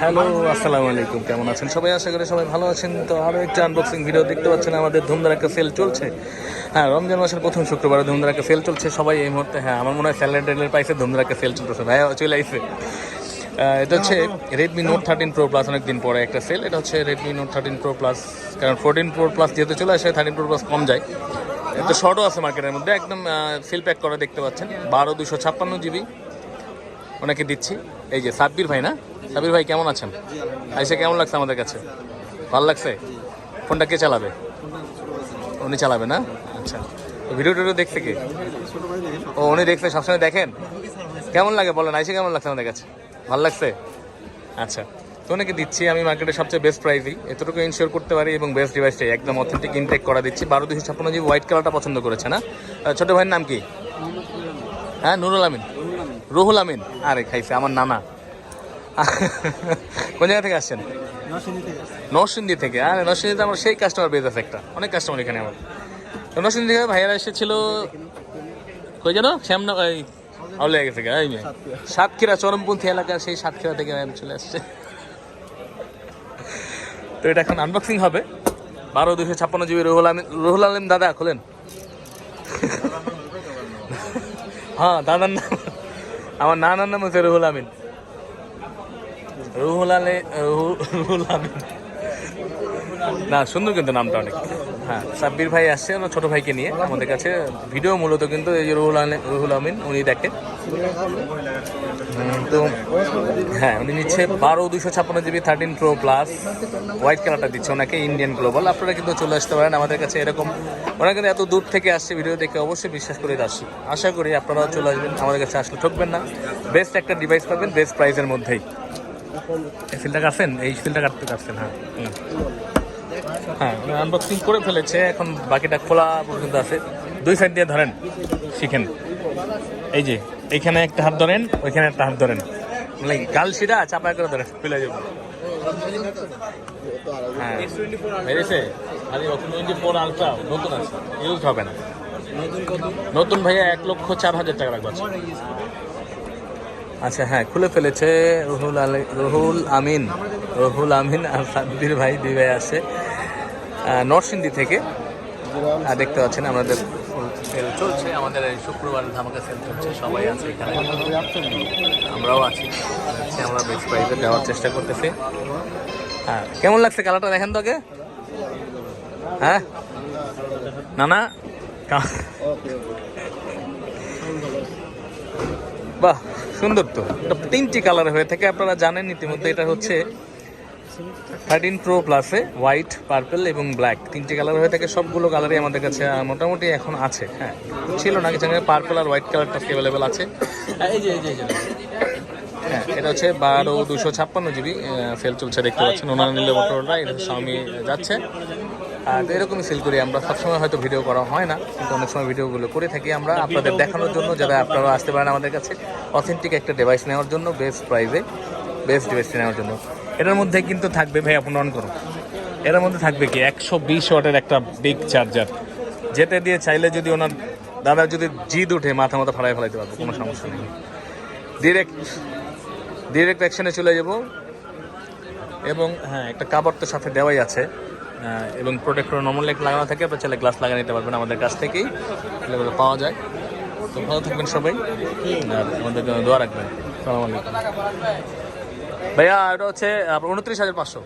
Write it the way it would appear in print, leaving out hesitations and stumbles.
Hello, আসসালামু আলাইকুম। কেমন আছেন সবাই? আশা করি সবাই ভালো আছেন। তো আরও একটা আনবক্সিং ভিডিও দেখতে পাচ্ছেন। আমাদের ধুমধার একটা সেল চলছে। হ্যাঁ, রমজান মাসের প্রথম শুক্রবারে ধুমধার একটা সেল চলছে। সবাই এই মুহূর্তে, হ্যাঁ, আমার মনে হয় স্যালাড টেলার পাইছে, ধুমধার একটা সেল চলতেছে। ভাই চলে আইসে। এটা হচ্ছে রেডমি নোট 13 প্রো প্লাস। অনেকদিন পরে একটা সেল। এটা হচ্ছে রেডমি নোট 13 প্রো প্লাস, কারণ 14 প্রো প্লাস যেহেতু চলে আসে, 13 প্রো প্লাস কম যায়। একটা শর্টও আছে মার্কেটের মধ্যে, একদম সিল প্যাক করে দেখতে পাচ্ছেন। 12/256 GB ওনাকে দিচ্ছি। এই যে সাব্বির ভাই, না সাব্বির ভাই, কেমন আছেন? আইসে কেমন লাগছে আমাদের কাছে? ভালো লাগছে? ফোনটা কে চালাবে? উনি চালাবে না? আচ্ছা, ভিডিও টিডিও দেখছে কি? ও, উনি দেখছে, সবসময় দেখেন। কেমন লাগে বলেন, আইসে কেমন লাগছে আমাদের কাছে? ভালো লাগছে? আচ্ছা, তো ওনাকে দিচ্ছি আমি মার্কেটে সবচেয়ে বেস্ট প্রাইসই, এতটুকু ইনশিওর করতে পারি, এবং বেস্ট ডিভাইসটাই একদম অথেন্টিক ইনটেক করা দিচ্ছি। 12/256 GB হোয়াইট কালারটা পছন্দ করেছে না? ছোটো ভাইয়ের নাম কি? হ্যাঁ, নুরুল আমিন, রুহুল আমিন। আরে খাইছে আমার নানা। কোন জায়গা থেকে আসছেন? নরসিংদী থেকে। আরে নরসিংদীতে আমার সেই কাস্টমার বেজ আছে, একটা অনেক কাস্টমার এখানে আমার। তো নরসিংদী থেকে ভাইয়ারা এসেছিল, কই যেন শ্যামনগর, এই আউলে গেছে গা, এই সাতক্ষীরা চরমপন্থী এলাকার, সেই সাতক্ষীরা থেকে চলে আসছে। তো এটা এখন আনবক্সিং হবে। 12/256 GB রুহুল আমিন দাদা খোলেন। হ্যাঁ, দাদার নাম, আমার নানার নাম হচ্ছে রুহুল আমিন। রুহুল আমিন না, সুন্দর কিন্তু নামটা অনেক। হ্যাঁ, সাব্বির ভাই আসছে ওনার ছোটো ভাইকে নিয়ে আমাদের কাছে। ভিডিও মূলত কিন্তু এই যে রুহুল আমিন উনি দেখে। তো হ্যাঁ, উনি নিচ্ছে 12/256 GB 13 প্রো প্লাস হোয়াইট কালারটা দিচ্ছে ওনাকে, ইন্ডিয়ান গ্লোবাল। আপনারা কিন্তু চলে আসতে পারেন আমাদের কাছে এরকম। ওনারা কিন্তু এত দূর থেকে আসছে, ভিডিও দেখে অবশ্যই বিশ্বাস করে আসছি। আশা করি আপনারাও চলে আসবেন আমাদের কাছে, আসলে ঠকবেন না। বেস্ট একটা ডিভাইস পাবেন বেস্ট প্রাইসের মধ্যেই। এই ফিলটা কাটছেন, এই ফিলটা কাটতে কাটছেন। হ্যাঁ হ্যাঁ, আনবক্সিং করে ফেলেছে, এখন বাকিটা খোলা পর্যন্ত আছে। দুই সাইড দিয়ে ধরেন, শিখেন। এই যে এইখানে একটা হাত ধরেন, ওইখানে একটা হাত ধরেন, মানে গালশিরা চাপা করে ধরেন, খুলে যাবো। হ্যাঁ, বেরিয়েছে। আরে 24 আলট্রা নতুন আছে, ইউজ হবে না। নতুন ভাইয়া 1,04,000 টাকা রাখবো। আচ্ছা, হ্যাঁ, খুলে ফেলেছে রুহুল আমিন আর সাব্বির ভাই, দুই ভাই আসে নরসিংদী থেকে। দেখতে পাচ্ছেন আমাদের সেল চলছে, আমাদের এই শুক্রবার ধামাকা সেল চলছে, সবাই আছে এখানে, আমরাও আছি। আমরা বেস্ট প্রাইসে দেওয়ার চেষ্টা করতেছি। হ্যাঁ, কেমন লাগছে কালারটা দেখেন তো আগে। হ্যাঁ নানা, বাহ, সুন্দর তো। এটা 3টি কালার হয়ে থাকে, আপনারা জানেন ইতিমধ্যে। এটা হচ্ছে 13 প্রো প্লাসে হোয়াইট, পার্পল এবং ব্ল্যাক 3টি কালার হয়ে থাকে। সবগুলো কালারই আমাদের কাছে মোটামুটি এখন আছে। হ্যাঁ, ছিল না কিছু, পার্পল আর হোয়াইট কালারটা অ্যাভেলেবেল আছে। এই যে হ্যাঁ, এটা হচ্ছে 12/256 GB সেল চলছে, দেখতে পাচ্ছেন। ওনারা নিলে মোটরটা, এটা স্বামী যাচ্ছে। আর এরকমই সেল করি আমরা সবসময়, হয়তো ভিডিও করা হয় না, কিন্তু অনেক সময় ভিডিওগুলো করে থাকি আমরা আপনাদের দেখানোর জন্য, যারা আপনারা আসতে পারেন আমাদের কাছে অথেন্টিক একটা ডিভাইস নেওয়ার জন্য, বেস্ট প্রাইসে বেস্ট ডিভাইস নেওয়ার জন্য। এটার মধ্যে কিন্তু থাকবে, ভাই আপনি অন করুন, এটার মধ্যে থাকবে কি 120 ওয়াটের একটা বিগ চার্জার, যেতে দিয়ে চাইলে যদি ওনার দাদা যদি জিদ উঠে মাথা ফেলাইতে পারবো, কোনো সমস্যা নেই। ডিরেক্ট অ্যাকশনে চলে যাব। এবং হ্যাঁ, একটা কাভার তো সাথে দেওয়াই আছে, এবং প্রোটেক্টর নর্মাল লাগানো থাকে, আপনার চাইলে গ্লাস লাগিয়ে নিতে পারবেন আমাদের কাছ থেকেই, এগুলো পাওয়া যায়। তো ভালো থাকবেন সবাই, আর আমাদের জন্য দোয়া রাখবেন। সালাম আলাইকুম। ভাইয়া এটা হচ্ছে আপনার 29,500।